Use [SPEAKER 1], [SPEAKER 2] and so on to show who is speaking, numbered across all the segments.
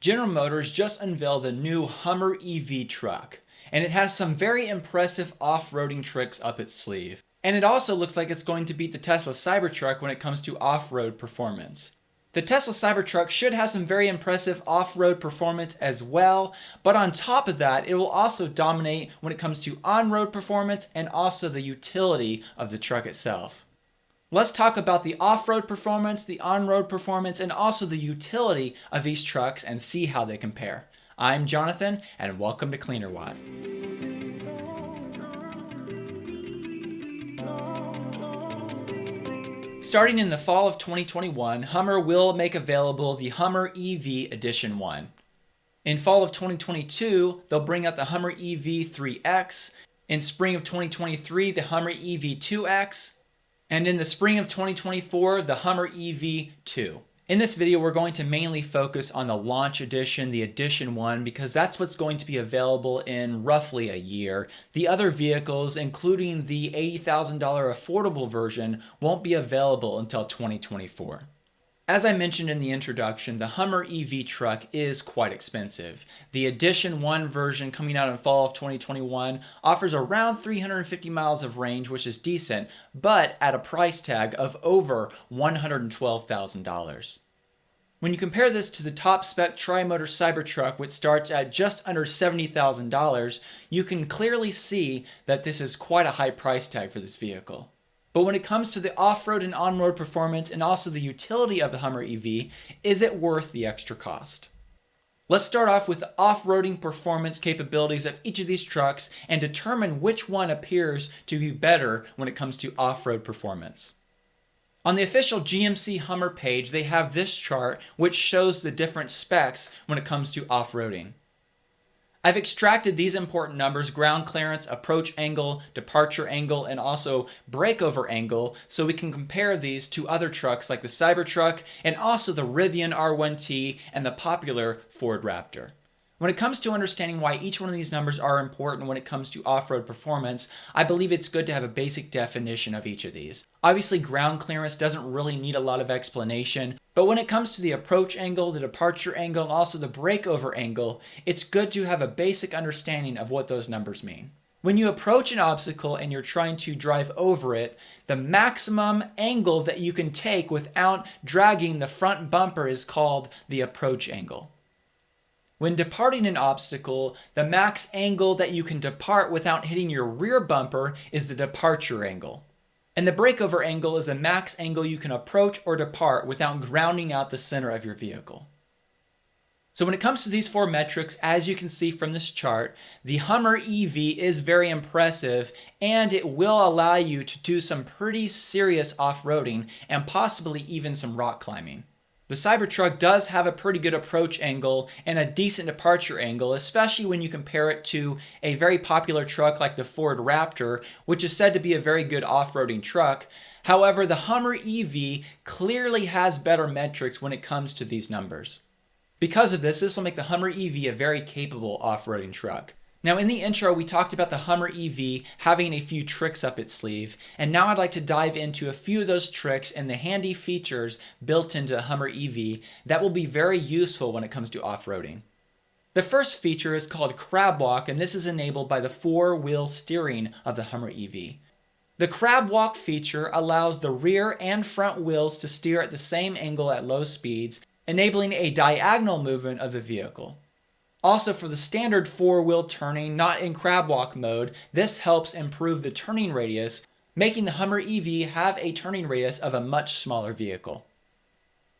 [SPEAKER 1] General Motors just unveiled the new Hummer EV truck, and it has some very impressive off-roading tricks up its sleeve. And it also looks like it's going to beat the Tesla Cybertruck when it comes to off-road performance. The Tesla Cybertruck should have some very impressive off-road performance as well, but on top of that, it will also dominate when it comes to on-road performance and also the utility of the truck itself. Let's talk about the off-road performance, the on-road performance, and also the utility of these trucks and see how they compare. I'm Jonathan, and welcome to Cleanerwatt. Starting in the fall of 2021, Hummer will make available the Hummer EV Edition 1. In fall of 2022, they'll bring out the Hummer EV 3X. In spring of 2023, the Hummer EV 2X. And in the spring of 2024, the Hummer EV 2. In this video, we're going to mainly focus on the launch edition, the Edition 1, because that's what's going to be available in roughly a year. The other vehicles, including the $80,000 affordable version, won't be available until 2024. As I mentioned in the introduction, the Hummer EV truck is quite expensive. The Edition 1 version coming out in fall of 2021 offers around 350 miles of range, which is decent, but at a price tag of over $112,000. When you compare this to the top spec tri-motor Cybertruck, which starts at just under $70,000, you can clearly see that this is quite a high price tag for this vehicle. But when it comes to the off-road and on-road performance and also the utility of the Hummer EV, is it worth the extra cost? Let's start off with the off-roading performance capabilities of each of these trucks and determine which one appears to be better when it comes to off-road performance. On the official GMC Hummer page, they have this chart which shows the different specs when it comes to off-roading. I've extracted these important numbers: ground clearance, approach angle, departure angle, and also breakover angle, so we can compare these to other trucks like the Cybertruck and also the Rivian R1T and the popular Ford Raptor. When it comes to understanding why each one of these numbers are important when it comes to off-road performance, I believe it's good to have a basic definition of each of these. Obviously, ground clearance doesn't really need a lot of explanation, but when it comes to the approach angle, the departure angle, and also the breakover angle, it's good to have a basic understanding of what those numbers mean. When you approach an obstacle and you're trying to drive over it, the maximum angle that you can take without dragging the front bumper is called the approach angle. When departing an obstacle, the max angle that you can depart without hitting your rear bumper is the departure angle. And the breakover angle is the max angle you can approach or depart without grounding out the center of your vehicle. So when it comes to these four metrics, as you can see from this chart, the Hummer EV is very impressive, and it will allow you to do some pretty serious off-roading and possibly even some rock climbing. The Cybertruck does have a pretty good approach angle and a decent departure angle, especially when you compare it to a very popular truck like the Ford Raptor, which is said to be a very good off-roading truck. However, the Hummer EV clearly has better metrics when it comes to these numbers. Because of this will make the Hummer EV a very capable off-roading truck. Now, in the intro, we talked about the Hummer EV having a few tricks up its sleeve, and now I'd like to dive into a few of those tricks and the handy features built into the Hummer EV that will be very useful when it comes to off-roading. The first feature is called Crab Walk, and this is enabled by the four-wheel steering of the Hummer EV. The Crab Walk feature allows the rear and front wheels to steer at the same angle at low speeds, enabling a diagonal movement of the vehicle. Also, for the standard four-wheel turning, not in crab walk mode, this helps improve the turning radius, making the Hummer EV have a turning radius of a much smaller vehicle.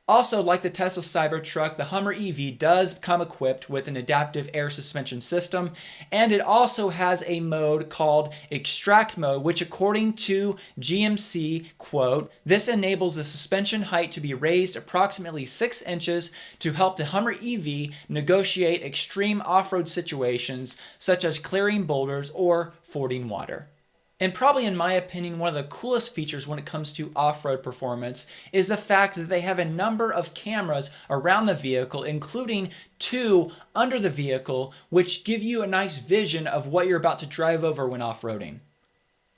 [SPEAKER 1] Also, like the Tesla Cybertruck, the Hummer EV does come equipped with an adaptive air suspension system, and it also has a mode called Extract Mode, which according to GMC, quote, "This enables the suspension height to be raised approximately 6 inches to help the Hummer EV negotiate extreme off-road situations such as clearing boulders or fording water." And probably, in my opinion, one of the coolest features when it comes to off-road performance is the fact that they have a number of cameras around the vehicle, including 2 under the vehicle, which give you a nice vision of what you're about to drive over when off-roading.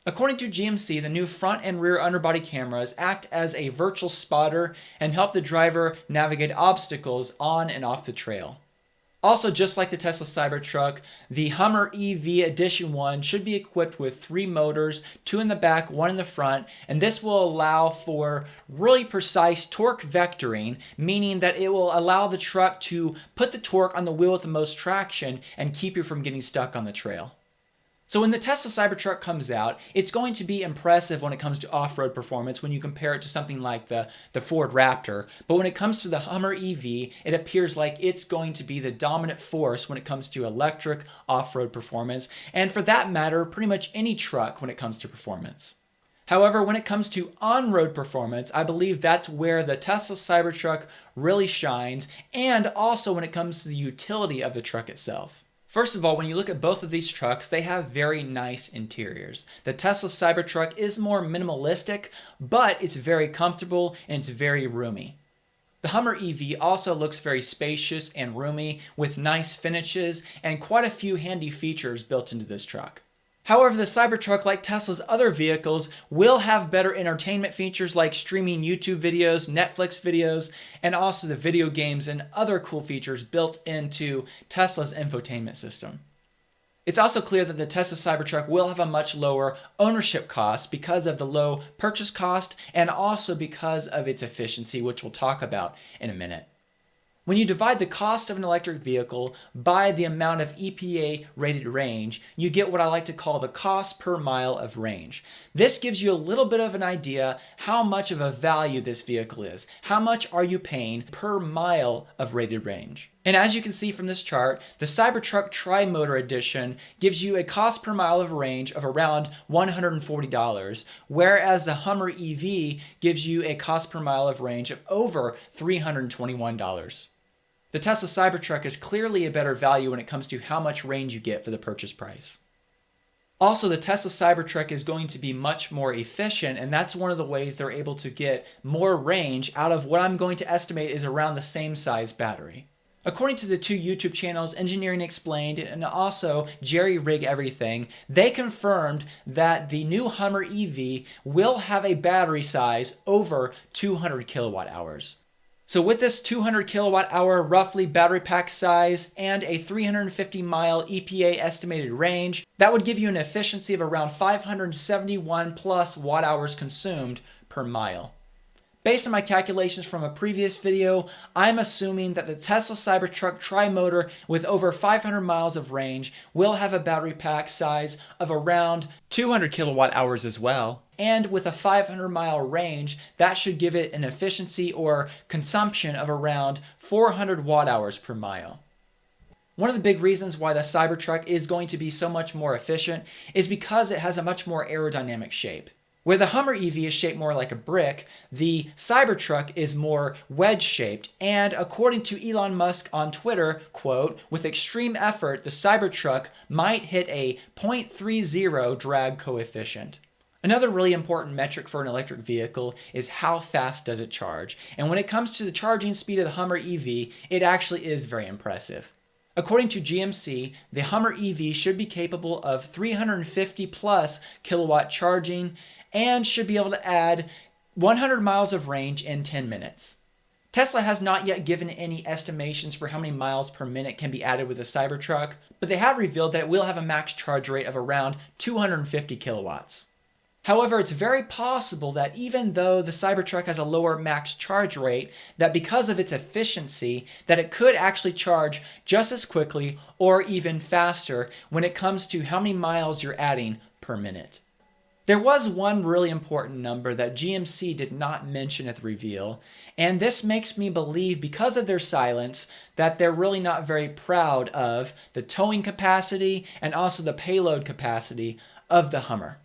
[SPEAKER 1] According to GMC, the new front and rear underbody cameras act as a virtual spotter and help the driver navigate obstacles on and off the trail. Also, just like the Tesla Cybertruck, the Hummer EV Edition 1 should be equipped with 3 motors, 2 in the back, 1 in the front, and this will allow for really precise torque vectoring, meaning that it will allow the truck to put the torque on the wheel with the most traction and keep you from getting stuck on the trail. So when the Tesla Cybertruck comes out, it's going to be impressive when it comes to off-road performance when you compare it to something like the Ford Raptor. But when it comes to the Hummer EV, it appears like it's going to be the dominant force when it comes to electric off-road performance, and for that matter, pretty much any truck when it comes to performance. However, when it comes to on-road performance, I believe that's where the Tesla Cybertruck really shines, and also when it comes to the utility of the truck itself. First of all, when you look at both of these trucks, they have very nice interiors. The Tesla Cybertruck is more minimalistic, but it's very comfortable and it's very roomy. The Hummer EV also looks very spacious and roomy with nice finishes and quite a few handy features built into this truck. However, the Cybertruck, like Tesla's other vehicles, will have better entertainment features like streaming YouTube videos, Netflix videos, and also the video games and other cool features built into Tesla's infotainment system. It's also clear that the Tesla Cybertruck will have a much lower ownership cost because of the low purchase cost and also because of its efficiency, which we'll talk about in a minute. When you divide the cost of an electric vehicle by the amount of EPA rated range, you get what I like to call the cost per mile of range. This gives you a little bit of an idea how much of a value this vehicle is. How much are you paying per mile of rated range? And as you can see from this chart, the Cybertruck Tri-Motor Edition gives you a cost per mile of range of around $140, whereas the Hummer EV gives you a cost per mile of range of over $321. The Tesla Cybertruck is clearly a better value when it comes to how much range you get for the purchase price. Also, the Tesla Cybertruck is going to be much more efficient, and that's one of the ways they're able to get more range out of what I'm going to estimate is around the same size battery. According to the two YouTube channels, Engineering Explained and also Jerry Rig Everything, they confirmed that the new Hummer EV will have a battery size over 200 kilowatt hours. So with this 200 kilowatt hour roughly battery pack size and a 350 mile EPA estimated range, that would give you an efficiency of around 571 plus watt hours consumed per mile. Based on my calculations from a previous video, I'm assuming that the Tesla Cybertruck Tri-Motor with over 500 miles of range will have a battery pack size of around 200 kilowatt hours as well. And with a 500 mile range, that should give it an efficiency or consumption of around 400 watt hours per mile. One of the big reasons why the Cybertruck is going to be so much more efficient is because it has a much more aerodynamic shape. Where the Hummer EV is shaped more like a brick, the Cybertruck is more wedge-shaped, and according to Elon Musk on Twitter, quote, with extreme effort, the Cybertruck might hit a 0.30 drag coefficient. Another really important metric for an electric vehicle is how fast does it charge, and when it comes to the charging speed of the Hummer EV, it actually is very impressive. According to GMC, the Hummer EV should be capable of 350 plus kilowatt charging and should be able to add 100 miles of range in 10 minutes. Tesla has not yet given any estimations for how many miles per minute can be added with a Cybertruck, but they have revealed that it will have a max charge rate of around 250 kilowatts. However, it's very possible that even though the Cybertruck has a lower max charge rate, that because of its efficiency, that it could actually charge just as quickly or even faster when it comes to how many miles you're adding per minute. There was one really important number that GMC did not mention at the reveal, and this makes me believe, because of their silence, that they're really not very proud of the towing capacity and also the payload capacity of the Hummer.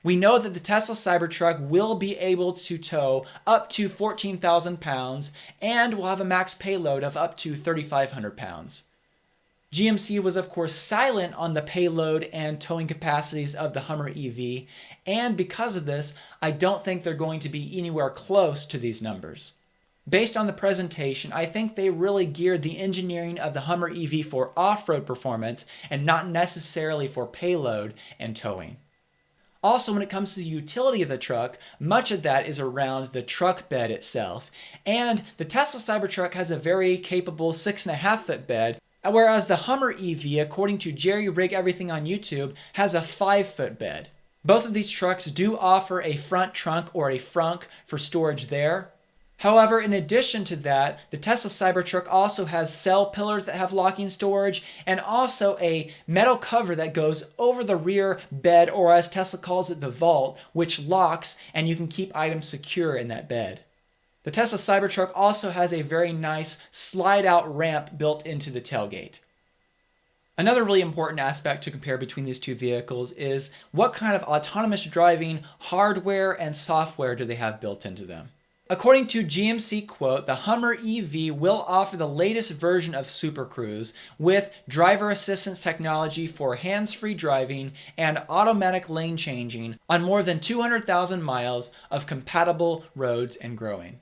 [SPEAKER 1] We know that the Tesla Cybertruck will be able to tow up to 14,000 pounds and will have a max payload of up to 3,500 pounds. GMC was of course silent on the payload and towing capacities of the Hummer EV, and because of this, I don't think they're going to be anywhere close to these numbers. Based on the presentation, I think they really geared the engineering of the Hummer EV for off-road performance and not necessarily for payload and towing. Also, when it comes to the utility of the truck, much of that is around the truck bed itself. And the Tesla Cybertruck has a very capable 6.5-foot bed, whereas the Hummer EV, according to Jerry Rig Everything on YouTube, has a 5-foot bed. Both of these trucks do offer a front trunk or a frunk for storage there. However, in addition to that, the Tesla Cybertruck also has cell pillars that have locking storage and also a metal cover that goes over the rear bed, or as Tesla calls it, the vault, which locks and you can keep items secure in that bed. The Tesla Cybertruck also has a very nice slide-out ramp built into the tailgate. Another really important aspect to compare between these two vehicles is what kind of autonomous driving hardware and software do they have built into them. According to GMC quote, the Hummer EV will offer the latest version of Super Cruise with driver assistance technology for hands-free driving and automatic lane changing on more than 200,000 miles of compatible roads and growing.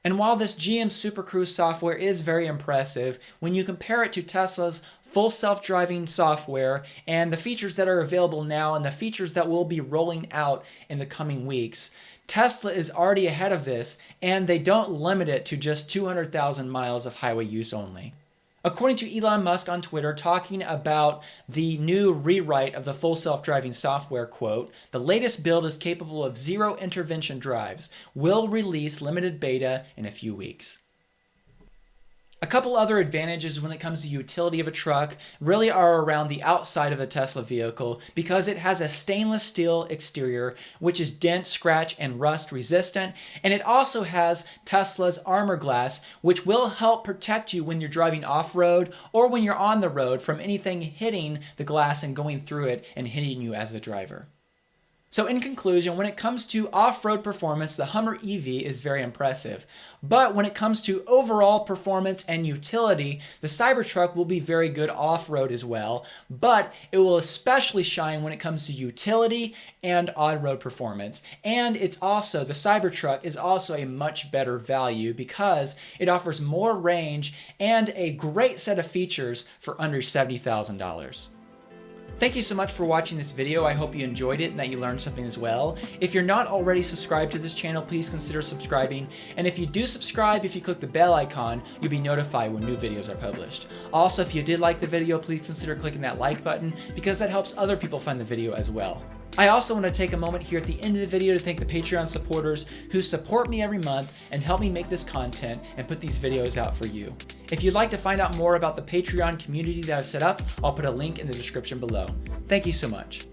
[SPEAKER 1] And while this GM Super Cruise software is very impressive, when you compare it to Tesla's full self-driving software and the features that are available now and the features that will be rolling out in the coming weeks, Tesla is already ahead of this, and they don't limit it to just 200,000 miles of highway use only. According to Elon Musk on Twitter, talking about the new rewrite of the full self-driving software, quote, "The latest build is capable of zero intervention drives. Will release limited beta in a few weeks." A couple other advantages when it comes to utility of a truck really are around the outside of the Tesla vehicle, because it has a stainless steel exterior which is dent, scratch, and rust resistant, and it also has Tesla's armor glass, which will help protect you when you're driving off-road or when you're on the road from anything hitting the glass and going through it and hitting you as the driver. So in conclusion, when it comes to off-road performance, the Hummer EV is very impressive. But when it comes to overall performance and utility, the Cybertruck will be very good off-road as well, but it will especially shine when it comes to utility and on-road performance. And the Cybertruck is also a much better value because it offers more range and a great set of features for under $70,000. Thank you so much for watching this video. I hope you enjoyed it and that you learned something as well. If you're not already subscribed to this channel, please consider subscribing. And if you do subscribe, if you click the bell icon, you'll be notified when new videos are published. Also, if you did like the video, please consider clicking that like button because that helps other people find the video as well. I also want to take a moment here at the end of the video to thank the Patreon supporters who support me every month and help me make this content and put these videos out for you. If you'd like to find out more about the Patreon community that I've set up, I'll put a link in the description below. Thank you so much.